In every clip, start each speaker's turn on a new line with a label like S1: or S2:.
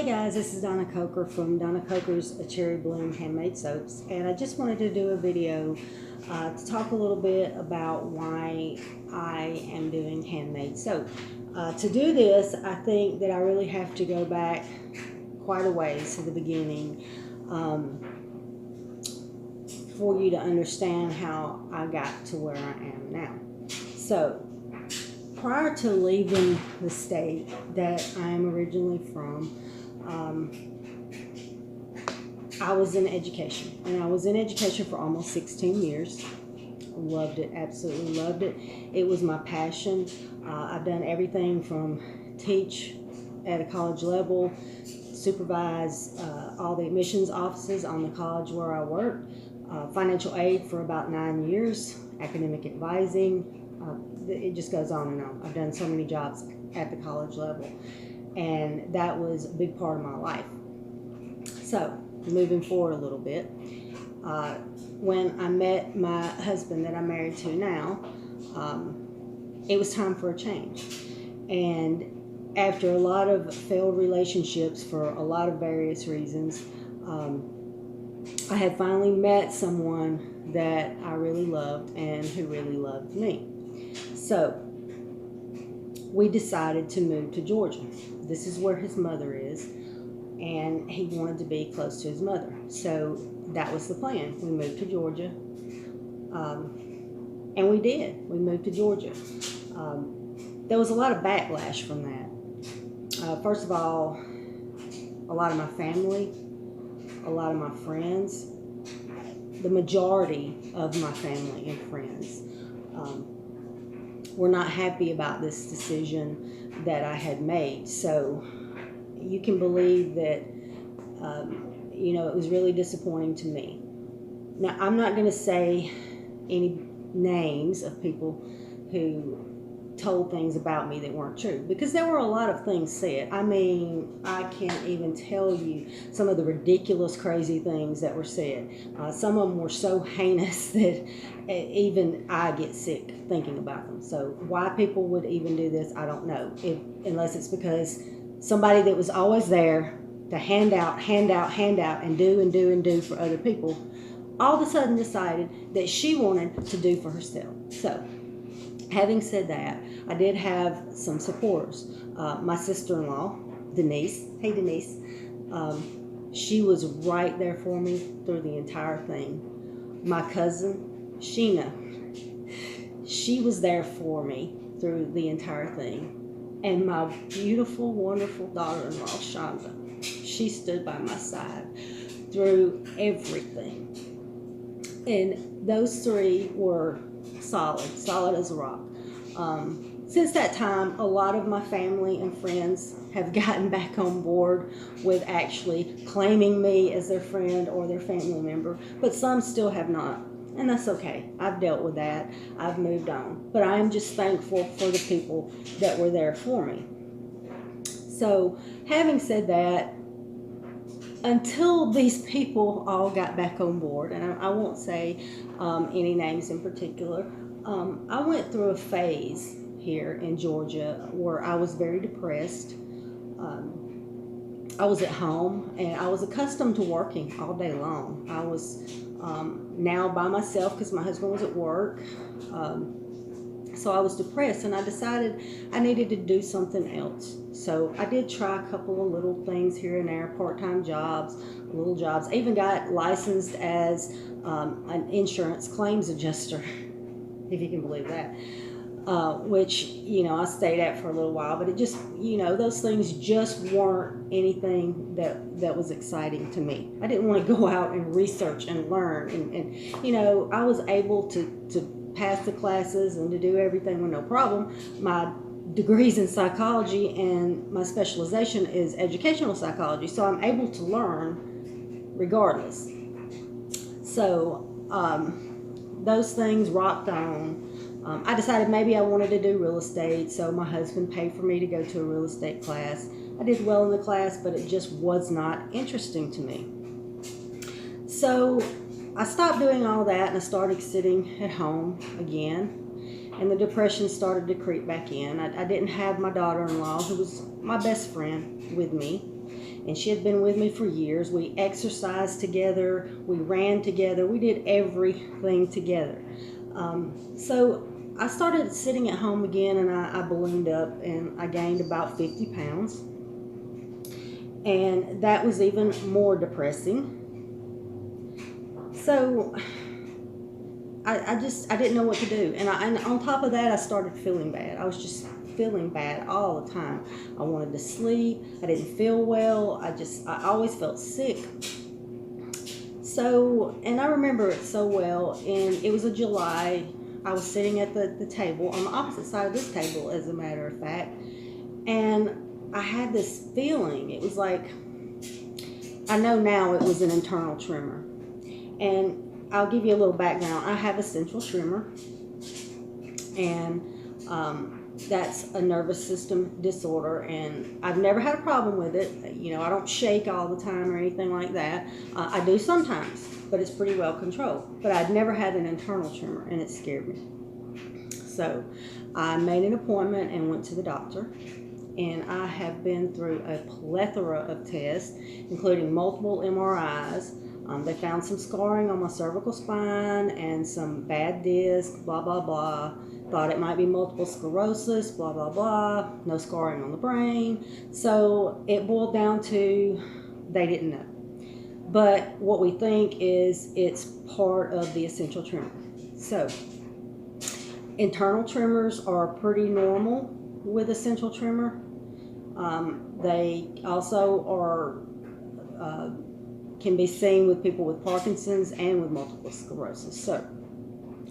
S1: Hey guys, this is Donna Coker from Donna Coker's Cherry Bloom Handmade Soaps, and I just wanted to do a video to talk a little bit about why I am doing handmade soap. To do this, I think that I really have to go back quite a ways to the beginning for you to understand how I got to where I am now. So, prior to leaving the state that I am originally from, I was in education, and I was in education for almost 16 years. Loved it, absolutely loved it. It was my passion. I've done everything from teach at a college level, supervise all the admissions offices on the college where I worked, financial aid for about 9 years, academic advising. It just goes on and on. I've done so many jobs at the college level, and that was a big part of my life. So, moving forward a little bit, when I met my husband that I'm married to now, it was time for a change. And after a lot of failed relationships for a lot of various reasons, I had finally met someone that I really loved and who really loved me. So we decided to move to Georgia. This is where his mother is, and he wanted to be close to his mother. So that was the plan. We moved to Georgia, and we did. We moved to Georgia. There was a lot of backlash from that. First of all, a lot of my family, a lot of my friends, the majority of my family and friends were not happy about this decision that I had made. So you can believe that, it was really disappointing to me. Now, I'm not going to say any names of people who told things about me that weren't true, because there were a lot of things said. I mean, I can't even tell you some of the ridiculous, crazy things that were said. Some of them were so heinous that even I get sick thinking about them. So why people would even do this, I don't know, unless it's because somebody that was always there to hand out, and do for other people, all of a sudden decided that she wanted to do for herself. So, having said that, I did have some supporters. My sister-in-law, Denise, hey Denise, she was right there for me through the entire thing. My cousin, Sheena, she was there for me through the entire thing. And my beautiful, wonderful daughter-in-law, Shonda, she stood by my side through everything. And those three were solid as a rock. Since that time, a lot of my family and friends have gotten back on board with actually claiming me as their friend or their family member, but some still have not. And that's okay. I've dealt with that. I've moved on. But I am just thankful for the people that were there for me. So, having said that, until these people all got back on board, and I won't say any names in particular, I went through a phase here in Georgia where I was very depressed. I was at home, and I was accustomed to working all day long. I was now by myself because my husband was at work. So I was depressed, and I decided I needed to do something else. So I did try a couple of little things here and there, part-time jobs, little jobs. I even got licensed as an insurance claims adjuster, if you can believe that, which, I stayed at for a little while, but it just, those things just weren't anything that was exciting to me. I didn't want to go out and research and learn, and I was able to pass the classes and to do everything with no problem. My degree's in psychology, and my specialization is educational psychology, so I'm able to learn regardless. So those things rocked on. I decided maybe I wanted to do real estate, so my husband paid for me to go to a real estate class. I did well in the class, but it just was not interesting to me. So I stopped doing all that, and I started sitting at home again, and the depression started to creep back in. I didn't have my daughter-in-law, who was my best friend, with me, and she had been with me for years. We exercised together, we ran together, we did everything together. So I started sitting at home again, and I ballooned up, and I gained about 50 pounds. And that was even more depressing. So I didn't know what to do. And on top of that, I started feeling bad. I was just feeling bad all the time. I wanted to sleep. I didn't feel well. I always felt sick. So, and I remember it so well, and it was a July. I was sitting at the table, on the opposite side of this table, as a matter of fact, and I had this feeling. It was like, I know now it was an internal tremor. And I'll give you a little background. I have a central tremor, and that's a nervous system disorder, and I've never had a problem with it. You know, I don't shake all the time or anything like that. I do sometimes, but it's pretty well controlled. But I'd never had an internal tremor, and it scared me. So I made an appointment and went to the doctor, and I have been through a plethora of tests, including multiple MRIs. They found some scarring on my cervical spine and some bad disc, blah, blah, blah. Thought it might be multiple sclerosis, blah, blah, blah. No scarring on the brain. So it boiled down to they didn't know. But what we think is it's part of the essential tremor. So internal tremors are pretty normal with essential tremor. They also are can be seen with people with Parkinson's and with multiple sclerosis. So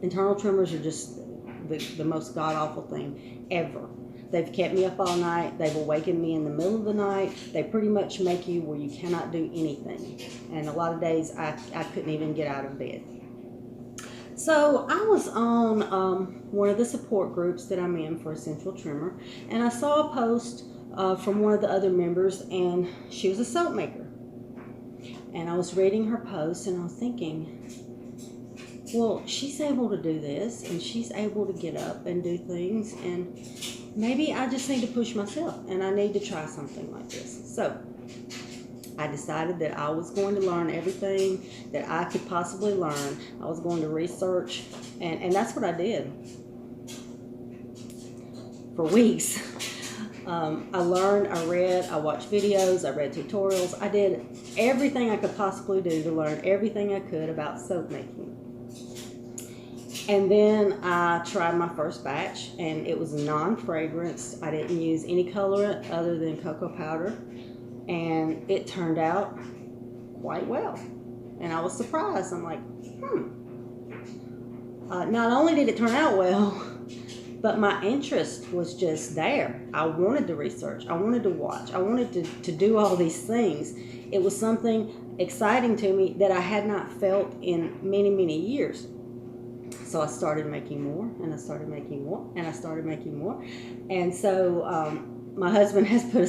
S1: internal tremors are just the most god-awful thing ever. They've kept me up all night. They've awakened me in the middle of the night. They pretty much make you where you cannot do anything. And a lot of days I couldn't even get out of bed. So I was on one of the support groups that I'm in for essential tremor, and I saw a post from one of the other members, and she was a soap maker. And I was reading her post, and I was thinking, well, she's able to do this, and she's able to get up and do things, and maybe I just need to push myself, and I need to try something like this. So I decided that I was going to learn everything that I could possibly learn. I was going to research, and that's what I did for weeks. I learned, I read, I watched videos, I read tutorials. I did everything I could possibly do to learn everything I could about soap making. And then I tried my first batch, and it was non-fragrance. I didn't use any colorant other than cocoa powder, and it turned out quite well. And I was surprised. I'm like, not only did it turn out well, but my interest was just there. I wanted to research. I wanted to watch. I wanted to do all these things. It was something exciting to me that I had not felt in many, many years. So I started making more, and I started making more, and I started making more. And so my husband has put a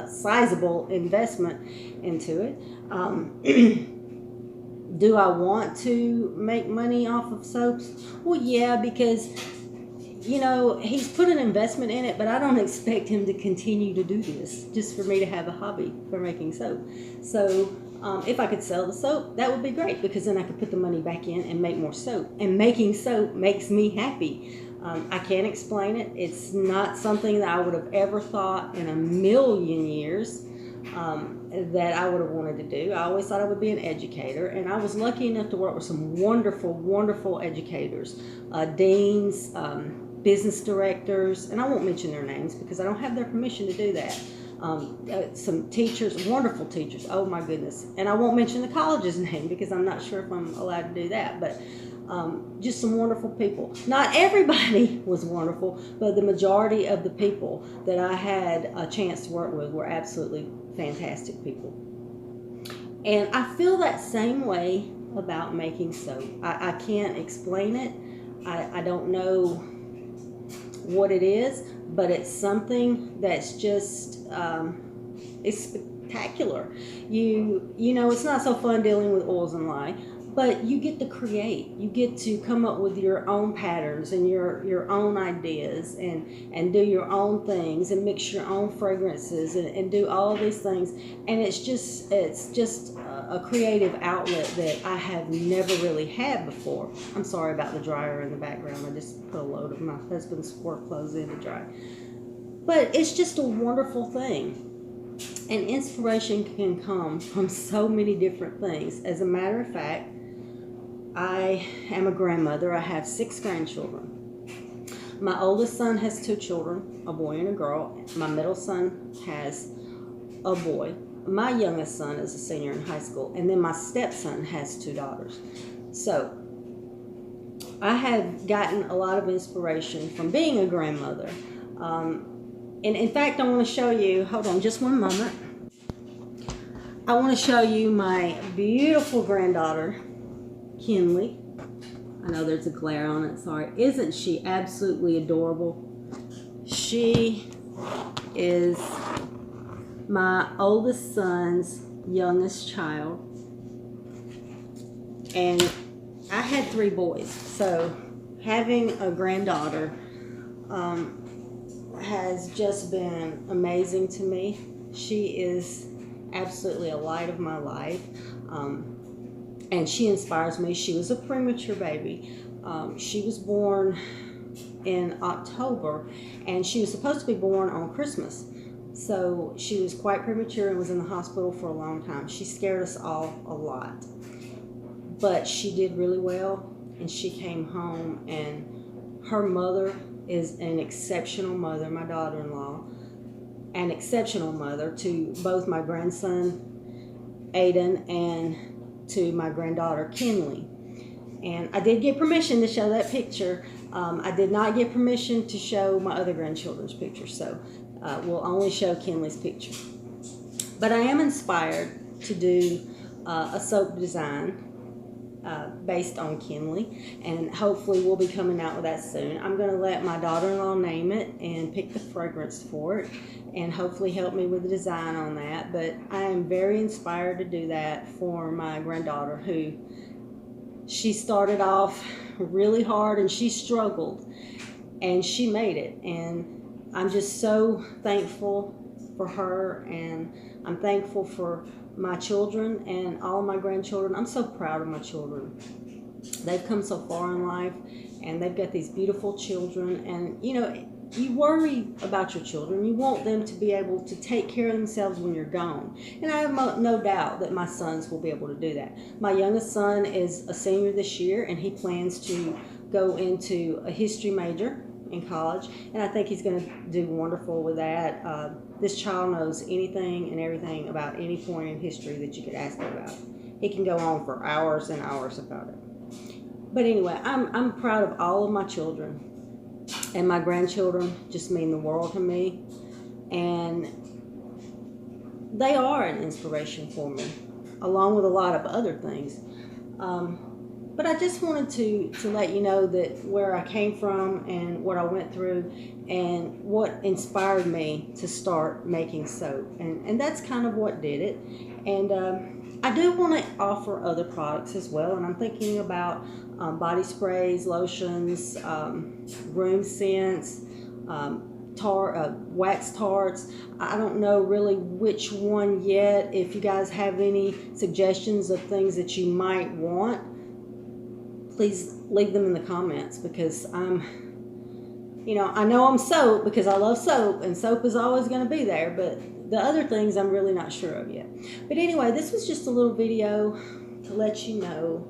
S1: sizable investment into it. Do I want to make money off of soaps? Well, yeah, because, you know, he's put an investment in it, but I don't expect him to continue to do this just for me to have a hobby for making soap. So if I could sell the soap, that would be great, because then I could put the money back in and make more soap. And making soap makes me happy. I can't explain it. It's not something that I would have ever thought in a million years that I would have wanted to do. I always thought I would be an educator, and I was lucky enough to work with some wonderful, wonderful educators, deans, business directors, and I won't mention their names because I don't have their permission to do that. Some teachers, wonderful teachers, oh my goodness. And I won't mention the college's name because I'm not sure if I'm allowed to do that, but just some wonderful people. Not everybody was wonderful, but the majority of the people that I had a chance to work with were absolutely fantastic people. And I feel that same way about making soap. I can't explain it. I don't know what it is, but it's something that's just it's spectacular. You know, it's not so fun dealing with oils and lye, But you get to create. You get to come up with your own patterns and your own ideas, and do your own things, and mix your own fragrances, and do all of these things. And it's just a creative outlet that I have never really had before. I'm sorry about the dryer in the background. I just put a load of my husband's work clothes in to dry. But it's just a wonderful thing. And inspiration can come from so many different things. As a matter of fact, I am a grandmother. I have 6 grandchildren. My oldest son has 2 children, a boy and a girl. My middle son has a boy. My youngest son is a senior in high school. And then my stepson has 2 daughters. So I have gotten a lot of inspiration from being a grandmother. And in fact, I want to show you, hold on just one moment. I want to show you my beautiful granddaughter, Kinley. I know there's a glare on it, sorry. Isn't she absolutely adorable? She is my oldest son's youngest child. And I had 3 boys, so having a granddaughter has just been amazing to me. She is absolutely a light of my life, and she inspires me. She was a premature baby. She was born in October, and she was supposed to be born on Christmas. So she was quite premature and was in the hospital for a long time. She scared us all a lot, but she did really well, and she came home, and her mother is an exceptional mother, my daughter-in-law, an exceptional mother to both my grandson, Aiden, and to my granddaughter, Kinley. And I did get permission to show that picture. I did not get permission to show my other grandchildren's pictures, so we'll only show Kinley's picture. But I am inspired to do a soap design based on Kinley, and hopefully we'll be coming out with that soon. I'm going to let my daughter-in-law name it and pick the fragrance for it, and hopefully help me with the design on that. But I am very inspired to do that for my granddaughter, who she started off really hard and she struggled, and she made it. And I'm just so thankful for her, and I'm thankful for my children and all my grandchildren. I'm so proud of my children. They've come so far in life, and they've got these beautiful children. And you know, you worry about your children. You want them to be able to take care of themselves when you're gone. And I have no doubt that my sons will be able to do that. My youngest son is a senior this year, and he plans to go into a history major in college, and I think he's going to do wonderful with that. This child knows anything and everything about any point in history that you could ask him about. He can go on for hours and hours about it. But anyway, I'm proud of all of my children, and my grandchildren just mean the world to me, and they are an inspiration for me, along with a lot of other things. But I just wanted to let you know that where I came from and what I went through and what inspired me to start making soap. And that's kind of what did it. And I do want to offer other products as well. And I'm thinking about body sprays, lotions, room scents, wax tarts. I don't know really which one yet. If you guys have any suggestions of things that you might want, please leave them in the comments, because I know I'm soap because I love soap, and soap is always going to be there, but the other things I'm really not sure of yet. But anyway, this was just a little video to let you know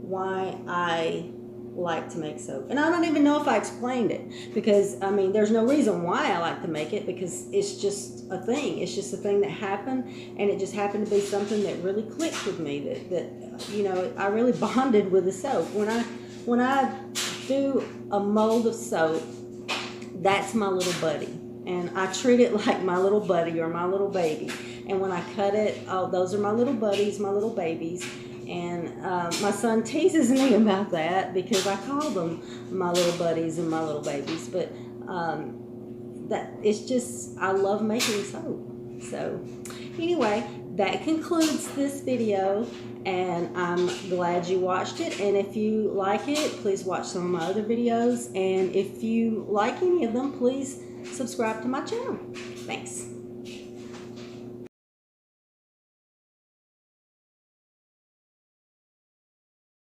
S1: why I like to make soap. And I don't even know if I explained it, because I mean, there's no reason why I like to make it, because it's just a thing. It's just a thing that happened, and it just happened to be something that really clicked with me, that you know, I really bonded with the soap. When I do a mold of soap, that's my little buddy, and I treat it like my little buddy or my little baby. And when I cut it, oh, those are my little buddies, my little babies. And my son teases me about that, because I call them my little buddies and my little babies. But that it's just, I love making soap. So anyway, that concludes this video, and I'm glad you watched it. And if you like it, please watch some of my other videos. And if you like any of them, please subscribe to my channel. Thanks.